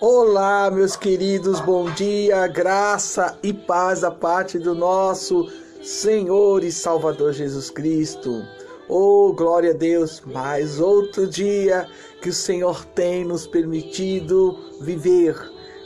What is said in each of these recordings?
Olá, meus queridos, bom dia, graça e paz da parte do nosso Senhor e Salvador Jesus Cristo. Oh, glória a Deus, mais outro dia que o Senhor tem nos permitido viver.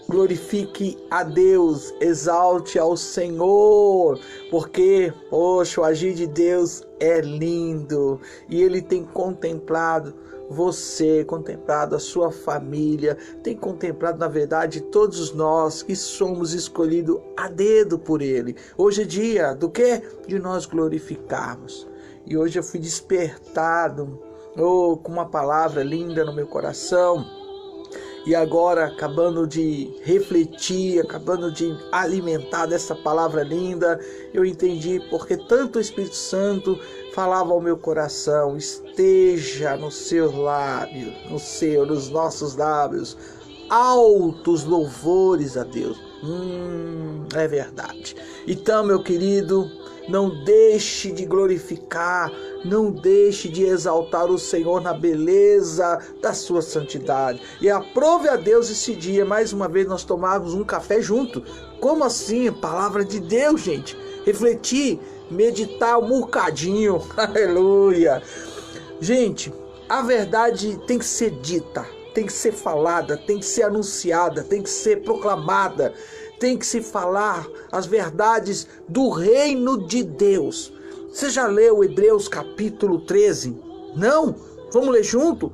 Glorifique a Deus, exalte ao Senhor, porque, poxa, o agir de Deus é lindo e Ele tem contemplado você, contemplado a sua família, tem contemplado, na verdade, todos nós que somos escolhidos a dedo por Ele. Hoje é dia do quê? De nós glorificarmos. E hoje eu fui despertado com uma palavra linda no meu coração. E agora, acabando de refletir, acabando de alimentar dessa palavra linda, eu entendi porque tanto o Espírito Santo falava ao meu coração: esteja nos seus lábios, nos nossos lábios, altos louvores a Deus. É verdade. Então, meu querido, não deixe de glorificar, não deixe de exaltar o Senhor na beleza da sua santidade. E aprove a Deus esse dia, mais uma vez, nós tomarmos um café junto. Como assim? Palavra de Deus, gente. Refletir, meditar um bocadinho. Aleluia. Gente, a verdade tem que ser dita, tem que ser falada, tem que ser anunciada, tem que ser proclamada. Tem que se falar as verdades do reino de Deus. Você já leu Hebreus capítulo 13? Não? Vamos ler junto?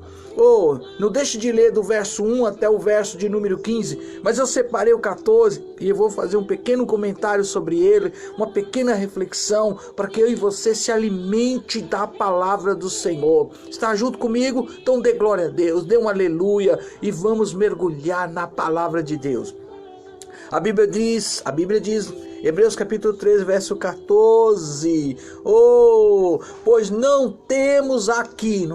Não deixe de ler do verso 1 até o verso de número 15. Mas eu separei o 14 e eu vou fazer um pequeno comentário sobre ele, uma pequena reflexão, para que eu e você se alimente da palavra do Senhor. Está junto comigo? Então dê glória a Deus, dê um aleluia e vamos mergulhar na palavra de Deus. A Bíblia diz, Hebreus capítulo 13, verso 14, pois não temos aqui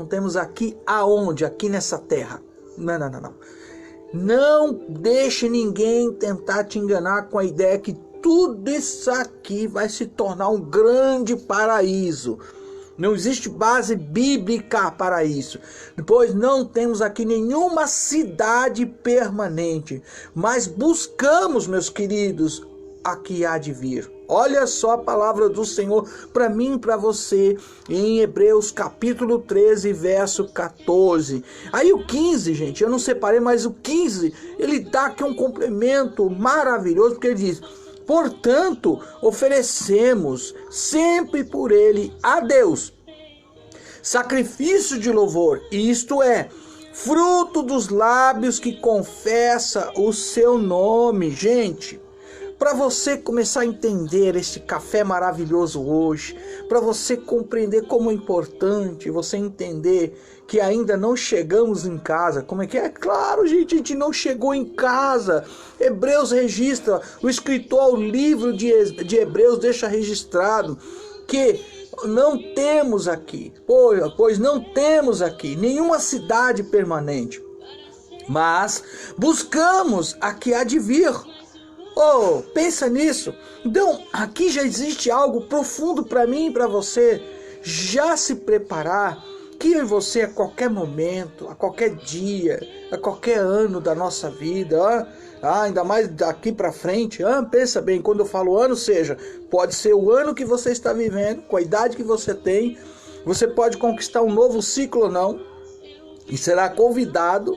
aonde? Aqui nessa terra. Não. Não deixe ninguém tentar te enganar com a ideia que tudo isso aqui vai se tornar um grande paraíso. Não existe base bíblica para isso. Pois não temos aqui nenhuma cidade permanente, mas buscamos, meus queridos, a que há de vir. Olha só a palavra do Senhor para mim e para você em Hebreus capítulo 13, verso 14. Aí o 15, gente, eu não separei, mas o 15, ele dá aqui um complemento maravilhoso, porque ele diz: portanto, oferecemos sempre por ele a Deus sacrifício de louvor, isto é, fruto dos lábios que confessa o seu nome. Gente, para você começar a entender esse café maravilhoso hoje, para você compreender como é importante você entender que ainda não chegamos em casa. Como é que é? Claro, gente, a gente não chegou em casa. Hebreus registra, o escritor ao livro de Hebreus deixa registrado que não temos aqui, pois não temos aqui nenhuma cidade permanente, mas buscamos a que há de vir. Pensa nisso. Então, aqui já existe algo profundo para mim e para você. Já se preparar que eu e você, a qualquer momento, a qualquer dia, a qualquer ano da nossa vida, ainda mais daqui para frente, pensa bem, quando eu falo ano, pode ser o ano que você está vivendo, com a idade que você tem, você pode conquistar um novo ciclo ou não, e será convidado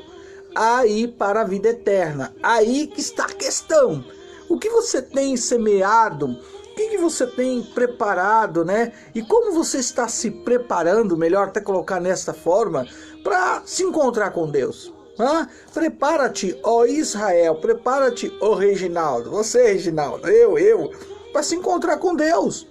a ir para a vida eterna. Aí que está a questão. O que você tem semeado? O que você tem preparado, né? E como você está se preparando, melhor até colocar nesta forma, para se encontrar com Deus? Prepara-te, ó Israel, prepara-te, ó Reginaldo, você, Reginaldo, eu, para se encontrar com Deus.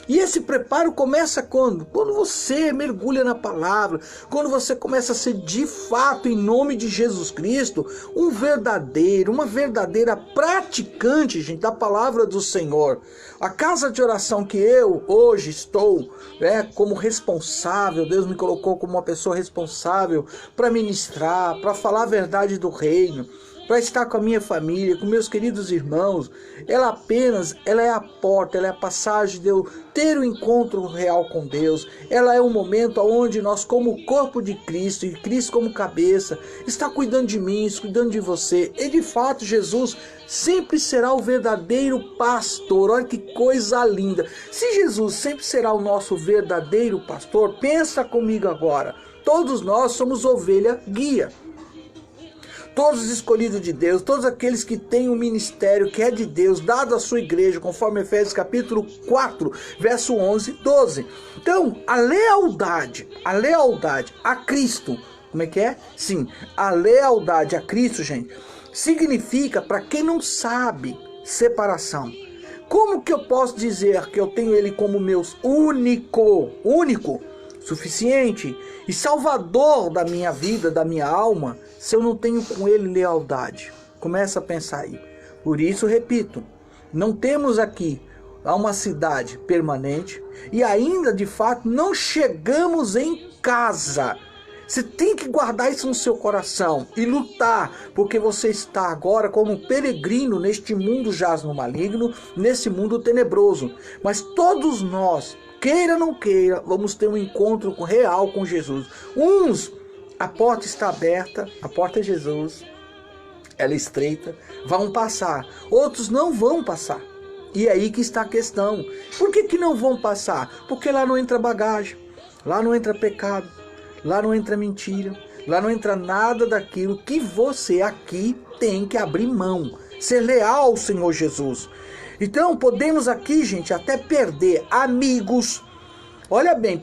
E esse preparo começa quando? Quando você mergulha na palavra, quando você começa a ser de fato, em nome de Jesus Cristo, uma verdadeira praticante, gente, da palavra do Senhor. A casa de oração que eu hoje estou, como responsável, Deus me colocou como uma pessoa responsável para ministrar, para falar a verdade do reino. para estar com a minha família, com meus queridos irmãos. Ela é a porta, ela é a passagem de eu ter um encontro real com Deus. Ela é um momento onde nós, como corpo de Cristo, e Cristo como cabeça, está cuidando de mim, cuidando de você. E de fato, Jesus sempre será o verdadeiro pastor. Olha que coisa linda. Se Jesus sempre será o nosso verdadeiro pastor, pensa comigo agora. Todos nós somos ovelha guia. Todos os escolhidos de Deus, todos aqueles que têm um ministério que é de Deus, dado à sua igreja, conforme Efésios capítulo 4, verso 11 e 12. Então, a lealdade a Cristo, como é que é? Sim, a lealdade a Cristo, gente, significa, para quem não sabe, separação. Como que eu posso dizer que eu tenho Ele como meu único, suficiente e salvador da minha vida, da minha alma, se eu não tenho com Ele lealdade? Começa a pensar aí. Por isso, repito, não temos aqui uma cidade permanente e ainda, de fato, não chegamos em casa. Você tem que guardar isso no seu coração e lutar, porque você está agora como um peregrino neste mundo jaz no maligno, nesse mundo tenebroso. Mas todos nós, queira ou não queira, vamos ter um encontro real com Jesus. Uns, a porta está aberta, a porta é Jesus, ela é estreita, vão passar. Outros não vão passar. E é aí que está a questão. Por que não vão passar? Porque lá não entra bagagem, lá não entra pecado, lá não entra mentira, lá não entra nada daquilo que você aqui tem que abrir mão. Ser leal ao Senhor Jesus. Então podemos aqui, gente, até perder amigos. Olha bem,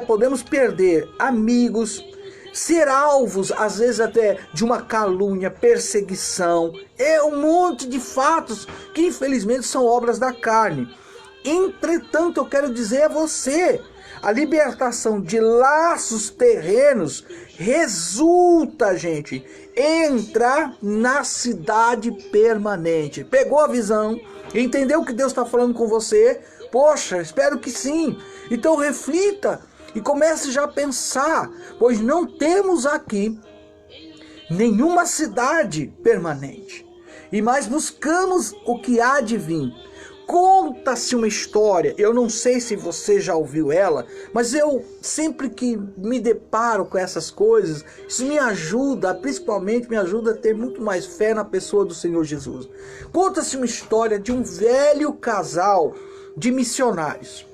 podemos perder amigos, ser alvos, às vezes até de uma calúnia, perseguição. É um monte de fatos que infelizmente são obras da carne. Entretanto, eu quero dizer a você, a libertação de laços terrenos resulta, gente, entrar na cidade permanente. Pegou a visão? Entendeu o que Deus está falando com você? Poxa, espero que sim. Então reflita e comece já a pensar, pois não temos aqui nenhuma cidade permanente. E mais buscamos o que há de vir. Conta-se uma história, eu não sei se você já ouviu ela, mas eu sempre que me deparo com essas coisas, isso me ajuda, principalmente me ajuda a ter muito mais fé na pessoa do Senhor Jesus. Conta-se uma história de um velho casal de missionários.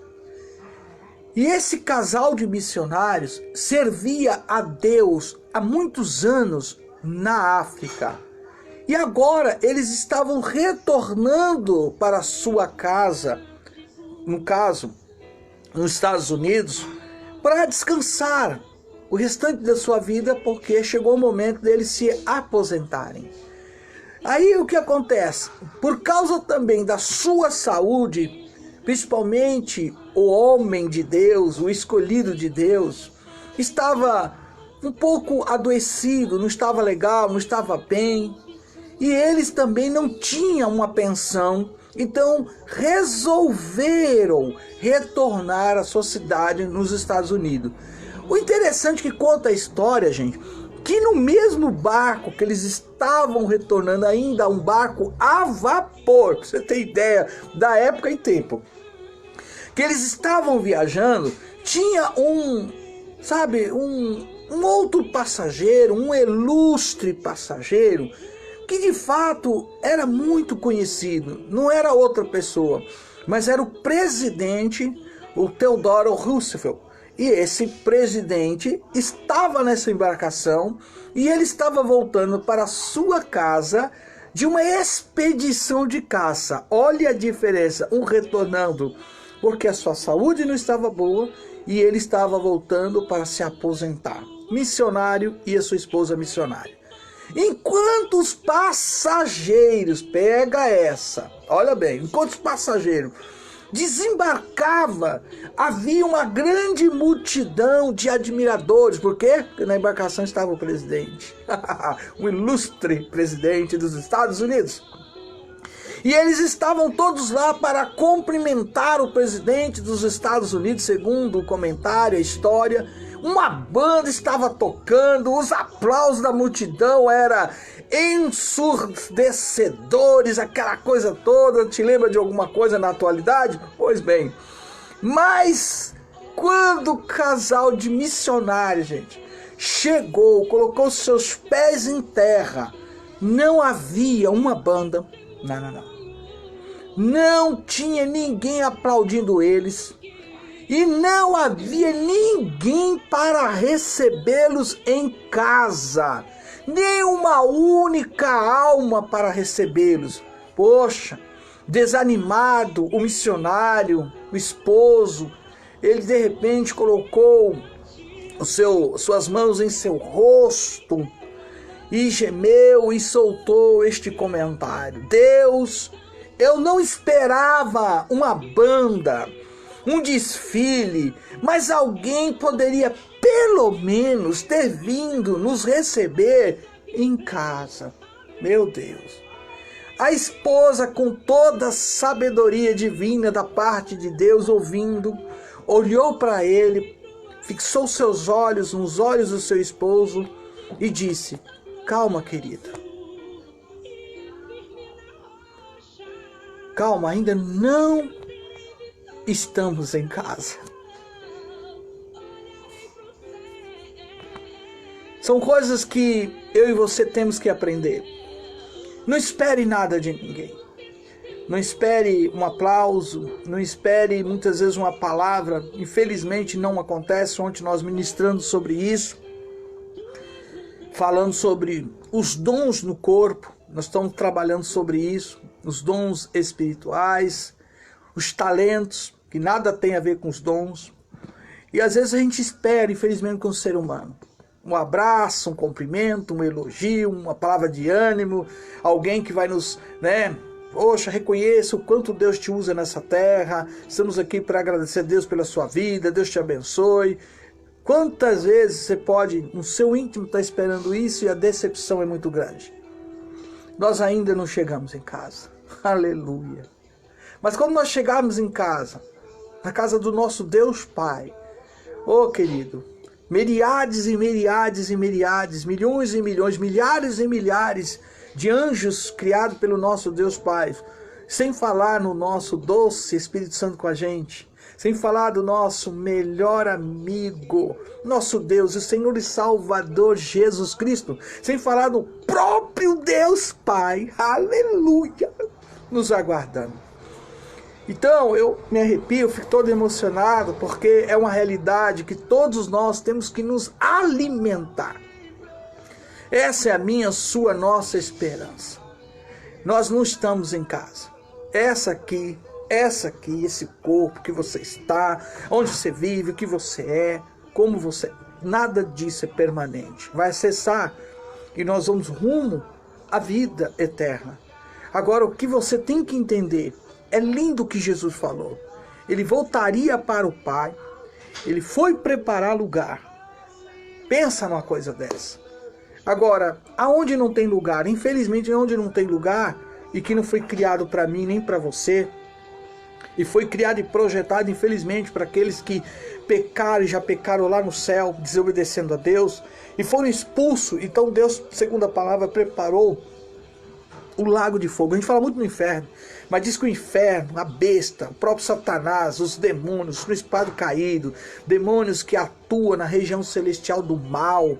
E esse casal de missionários servia a Deus há muitos anos na África. E agora eles estavam retornando para sua casa, no caso, nos Estados Unidos, para descansar o restante da sua vida, porque chegou o momento deles se aposentarem. Aí o que acontece? Por causa também da sua saúde, principalmente o homem de Deus, o escolhido de Deus, estava um pouco adoecido, não estava legal, não estava bem. E eles também não tinham uma pensão, então resolveram retornar à sua cidade nos Estados Unidos. O interessante que conta a história, gente, que no mesmo barco que eles estavam retornando, ainda um barco a vapor, pra você ter ideia da época e tempo, que eles estavam viajando, tinha um outro passageiro, um ilustre passageiro, que de fato era muito conhecido, não era outra pessoa, mas era o presidente, o Theodore Roosevelt. E esse presidente estava nessa embarcação e ele estava voltando para a sua casa de uma expedição de caça. Olha a diferença, um retornando porque a sua saúde não estava boa e ele estava voltando para se aposentar. Missionário e a sua esposa missionária. Enquanto os passageiros, pega essa, olha bem, enquanto os passageiros desembarcava, havia uma grande multidão de admiradores. Por quê? Porque na embarcação estava o presidente, o ilustre presidente dos Estados Unidos. E eles estavam todos lá para cumprimentar o presidente dos Estados Unidos, segundo o comentário, a história. Uma banda estava tocando, os aplausos da multidão era ensurdecedores, aquela coisa toda. Te lembra de alguma coisa na atualidade? Pois bem, mas quando o casal de missionários, gente, chegou, colocou seus pés em terra, não havia uma banda, não tinha ninguém aplaudindo eles, e não havia ninguém para recebê-los em casa, nem uma única alma para recebê-los. Poxa, desanimado, o missionário, o esposo, ele de repente colocou suas mãos em seu rosto e gemeu e soltou este comentário: Deus, eu não esperava uma banda, um desfile, mas alguém poderia pelo menos ter vindo nos receber em casa. Meu Deus. A esposa, com toda a sabedoria divina da parte de Deus, ouvindo, olhou para ele, fixou seus olhos nos olhos do seu esposo e disse: calma, querida. Calma, ainda não estamos em casa. São coisas que eu e você temos que aprender. Não espere nada de ninguém. Não espere um aplauso, não espere muitas vezes uma palavra. Infelizmente não acontece. Ontem nós ministrando sobre isso, falando sobre os dons no corpo, nós estamos trabalhando sobre isso, os dons espirituais, os talentos, que nada tem a ver com os dons. E às vezes a gente espera, infelizmente, com o ser humano, um abraço, um cumprimento, um elogio, uma palavra de ânimo, alguém que vai nos, poxa, reconheça o quanto Deus te usa nessa terra, estamos aqui para agradecer a Deus pela sua vida, Deus te abençoe. Quantas vezes você pode, no seu íntimo, estar esperando isso e a decepção é muito grande? Nós ainda não chegamos em casa. Aleluia. Mas quando nós chegarmos em casa, na casa do nosso Deus Pai, querido, milhares e milhares e milhares, milhões e milhões, milhares e milhares de anjos criados pelo nosso Deus Pai, sem falar no nosso doce Espírito Santo com a gente, sem falar do nosso melhor amigo, nosso Deus, o Senhor e Salvador Jesus Cristo, sem falar do próprio Deus Pai, aleluia, nos aguardando. Então eu me arrepio, fico todo emocionado, porque é uma realidade que todos nós temos que nos alimentar. Essa é a minha, sua, nossa esperança. Nós não estamos em casa. Essa aqui, esse corpo que você está, onde você vive, o que você é, como você... Nada disso é permanente. Vai cessar e nós vamos rumo à vida eterna. Agora, o que você tem que entender, é lindo o que Jesus falou. Ele voltaria para o Pai, ele foi preparar lugar. Pensa numa coisa dessa. Agora, aonde não tem lugar? Infelizmente, onde não tem lugar, e que não foi criado para mim nem para você, e foi criado e projetado, infelizmente, para aqueles que pecaram e já pecaram lá no céu, desobedecendo a Deus, e foram expulsos. Então Deus, segundo a palavra, preparou o lago de fogo. A gente fala muito no inferno, mas diz que o inferno, a besta, o próprio Satanás, os demônios, o principado caído, demônios que atuam na região celestial do mal,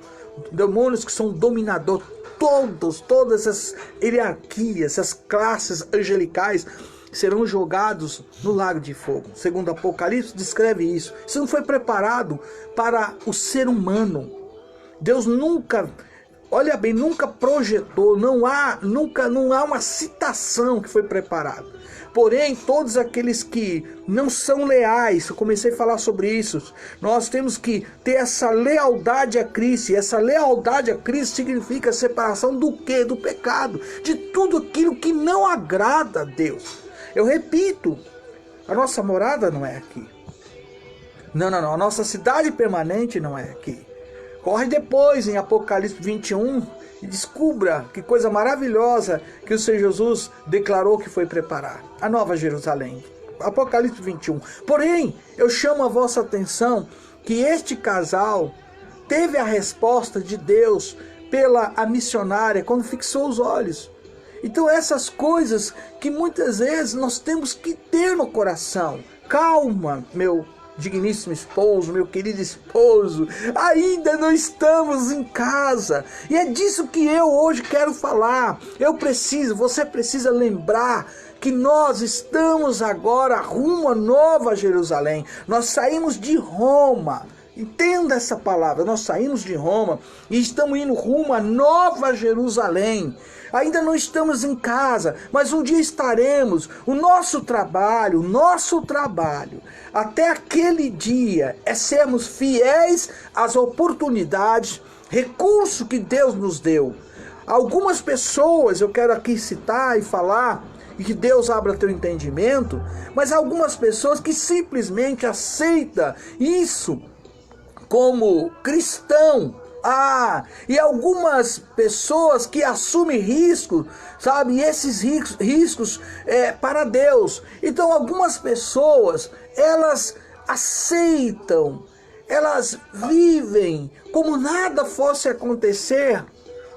demônios que são dominadores, todas as hierarquias, as classes angelicais serão jogados no lago de fogo. Segundo Apocalipse descreve isso. Isso não foi preparado para o ser humano. Deus nunca, olha bem, nunca projetou, não há uma citação que foi preparada. Porém, todos aqueles que não são leais, eu comecei a falar sobre isso, nós temos que ter essa lealdade a Cristo. E essa lealdade a Cristo significa separação do quê? Do pecado, de tudo aquilo que não agrada a Deus. Eu repito, a nossa morada não é aqui. Não, a nossa cidade permanente não é aqui. Corre depois em Apocalipse 21 e descubra que coisa maravilhosa que o Senhor Jesus declarou que foi preparar. A Nova Jerusalém. Apocalipse 21. Porém, eu chamo a vossa atenção que este casal teve a resposta de Deus pela a missionária quando fixou os olhos. Então essas coisas que muitas vezes nós temos que ter no coração. Calma, meu digníssimo esposo, meu querido esposo, ainda não estamos em casa. E é disso que eu hoje quero falar. Você precisa lembrar que nós estamos agora rumo a Nova Jerusalém. Nós saímos de Roma. Entenda essa palavra, nós saímos de Roma e estamos indo rumo a Nova Jerusalém. Ainda não estamos em casa, mas um dia estaremos. O nosso trabalho, até aquele dia, é sermos fiéis às oportunidades, recurso que Deus nos deu. Algumas pessoas, eu quero aqui citar e falar, e que Deus abra teu entendimento, mas algumas pessoas que simplesmente aceitam isso como cristão. E algumas pessoas que assumem riscos, sabe? E esses riscos para Deus. Então algumas pessoas, elas aceitam, elas vivem como nada fosse acontecer,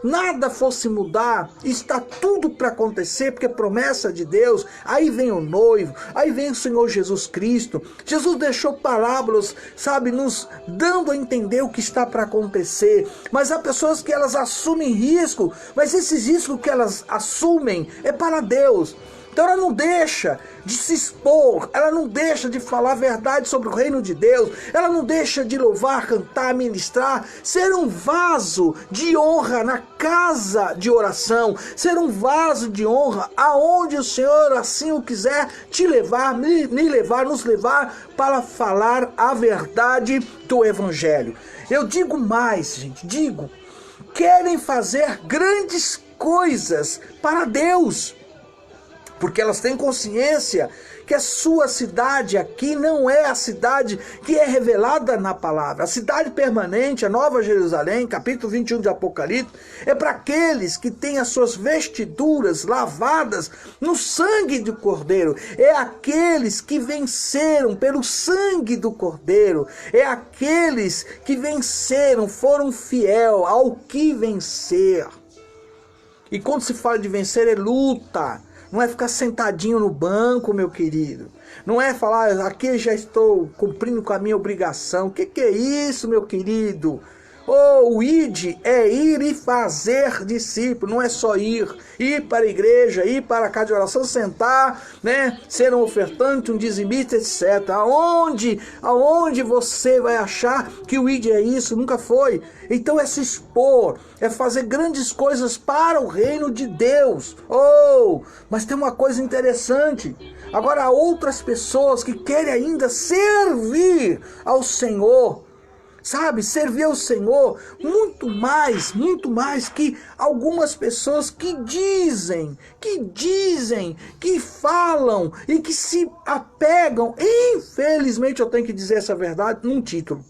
nada fosse mudar, está tudo para acontecer, porque é promessa de Deus. Aí vem o noivo, aí vem o Senhor Jesus Cristo. Jesus deixou parábolas, sabe, nos dando a entender o que está para acontecer. Mas há pessoas que elas assumem risco, mas esses riscos que elas assumem é para Deus. Então ela não deixa de se expor, ela não deixa de falar a verdade sobre o reino de Deus, ela não deixa de louvar, cantar, ministrar, ser um vaso de honra na casa de oração, ser um vaso de honra aonde o Senhor assim o quiser te levar, nos levar para falar a verdade do Evangelho. Eu digo mais, gente, querem fazer grandes coisas para Deus, porque elas têm consciência que a sua cidade aqui não é a cidade que é revelada na palavra. A cidade permanente, a Nova Jerusalém, capítulo 21 de Apocalipse, é para aqueles que têm as suas vestiduras lavadas no sangue do Cordeiro. É aqueles que venceram pelo sangue do Cordeiro. É aqueles que venceram, foram fiel ao que vencer. E quando se fala de vencer, é luta. Não é ficar sentadinho no banco, meu querido. Não é falar, aqui já estou cumprindo com a minha obrigação. O que é isso, meu querido? O id é ir e fazer discípulo, não é só ir para a igreja, ir para a casa de oração, sentar, né, ser um ofertante, um dizimista, etc. Aonde você vai achar que o id é isso? Nunca foi. Então é se expor, é fazer grandes coisas para o reino de Deus. Mas tem uma coisa interessante. Agora há outras pessoas que querem ainda servir ao Senhor. Sabe, servir ao Senhor muito mais que algumas pessoas que dizem, que falam e que se apegam, infelizmente eu tenho que dizer essa verdade, num título.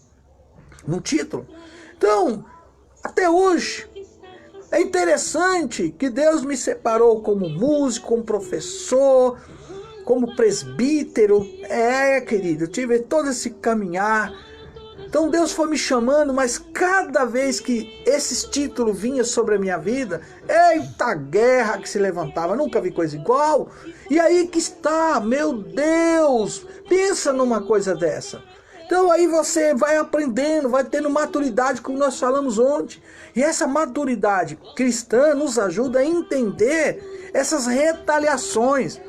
Então, até hoje, é interessante que Deus me separou como músico, como professor, como presbítero. Querido, eu tive todo esse caminhar. Então Deus foi me chamando, mas cada vez que esses títulos vinham sobre a minha vida, eita guerra que se levantava, nunca vi coisa igual. E aí que está, meu Deus, pensa numa coisa dessa. Então aí você vai aprendendo, vai tendo maturidade, como nós falamos ontem. E essa maturidade cristã nos ajuda a entender essas retaliações.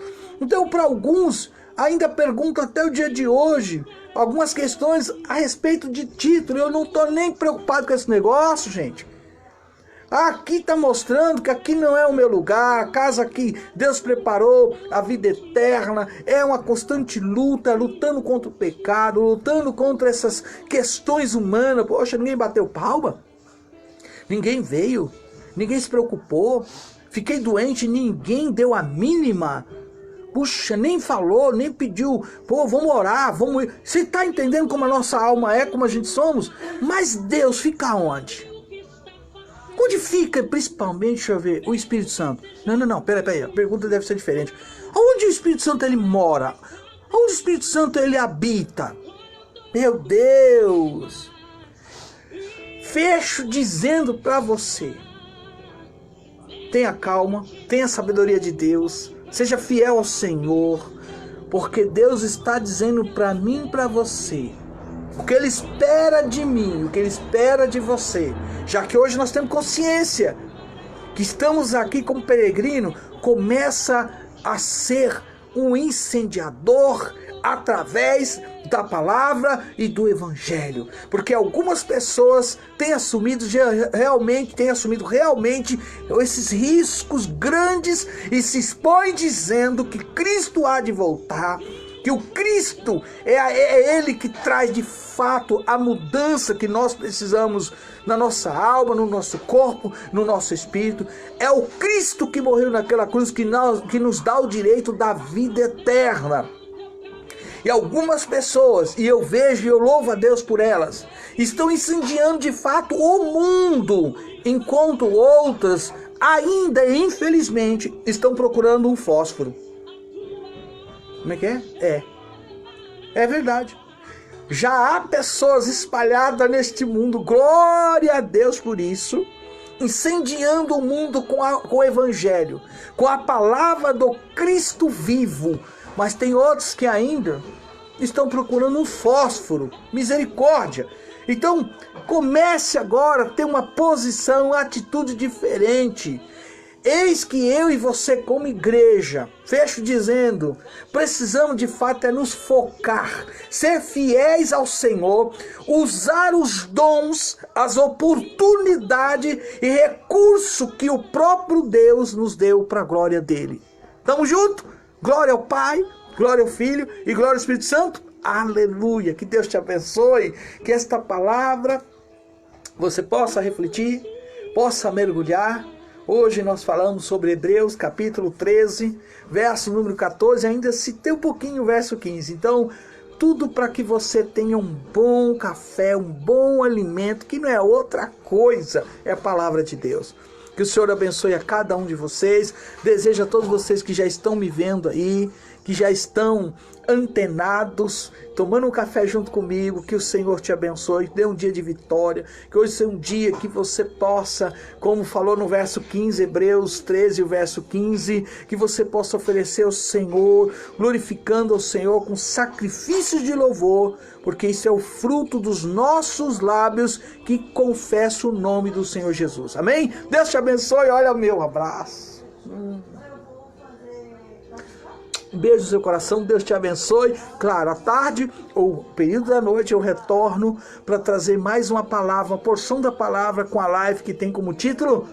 Então para alguns, ainda perguntam até o dia de hoje, algumas questões a respeito de título. Eu não estou nem preocupado com esse negócio, gente. Aqui está mostrando que aqui não é o meu lugar, a casa que Deus preparou, a vida eterna, é uma constante luta, lutando contra o pecado, lutando contra essas questões humanas. Poxa, ninguém bateu palma, ninguém veio, ninguém se preocupou, fiquei doente, ninguém deu a mínima. Puxa, nem falou, nem pediu, vamos orar, vamos ir. Você está entendendo como a nossa alma é, como a gente somos? Mas Deus fica onde? Onde fica, principalmente, deixa eu ver, o Espírito Santo? Não, peraí, a pergunta deve ser diferente. Onde o Espírito Santo ele mora? Onde o Espírito Santo ele habita? Meu Deus! Fecho dizendo para você, tenha calma, tenha a sabedoria de Deus, seja fiel ao Senhor, porque Deus está dizendo para mim e para você o que Ele espera de mim, o que Ele espera de você, já que hoje nós temos consciência que estamos aqui como peregrino, começa a ser um incendiador através da palavra e do evangelho, porque algumas pessoas têm assumido realmente esses riscos grandes e se expõem dizendo que Cristo há de voltar, que o Cristo é Ele que traz de fato a mudança que nós precisamos na nossa alma, no nosso corpo, no nosso espírito. É o Cristo que morreu naquela cruz que nos dá o direito da vida eterna. E algumas pessoas, e eu vejo e eu louvo a Deus por elas, estão incendiando de fato o mundo, enquanto outras ainda, infelizmente, estão procurando um fósforo. Como é que é? É verdade. Já há pessoas espalhadas neste mundo, glória a Deus por isso, incendiando o mundo com o evangelho, com a palavra do Cristo vivo. Mas tem outros que ainda estão procurando um fósforo, misericórdia. Então, comece agora a ter uma posição, uma atitude diferente. Eis que eu e você como igreja, fecho dizendo, precisamos de fato nos focar, ser fiéis ao Senhor, usar os dons, as oportunidades e recursos que o próprio Deus nos deu para a glória dele. Tamo junto? Glória ao Pai, glória ao Filho e glória ao Espírito Santo. Aleluia, que Deus te abençoe, que esta palavra você possa refletir, possa mergulhar. Hoje nós falamos sobre Hebreus capítulo 13, verso número 14, ainda citei um pouquinho o verso 15. Então, tudo para que você tenha um bom café, um bom alimento, que não é outra coisa, é a palavra de Deus. Que o Senhor abençoe a cada um de vocês. Desejo a todos vocês que já estão me vendo aí, que já estão antenados, tomando um café junto comigo, que o Senhor te abençoe, dê um dia de vitória, que hoje seja um dia que você possa, como falou no verso 15, Hebreus 13, o verso 15, que você possa oferecer ao Senhor, glorificando ao Senhor com sacrifícios de louvor, porque isso é o fruto dos nossos lábios que confessa o nome do Senhor Jesus. Amém? Deus te abençoe, olha o meu abraço. Um beijo no seu coração, Deus te abençoe. Claro, à tarde ou período da noite eu retorno para trazer mais uma palavra, uma porção da palavra com a live que tem como título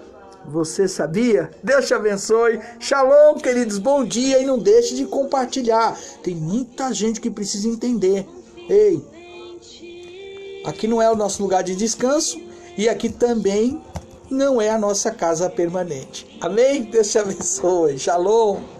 Você Sabia? Deus te abençoe. Shalom, queridos, bom dia e não deixe de compartilhar. Tem muita gente que precisa entender. Ei, aqui não é o nosso lugar de descanso e aqui também não é a nossa casa permanente. Amém? Deus te abençoe. Shalom.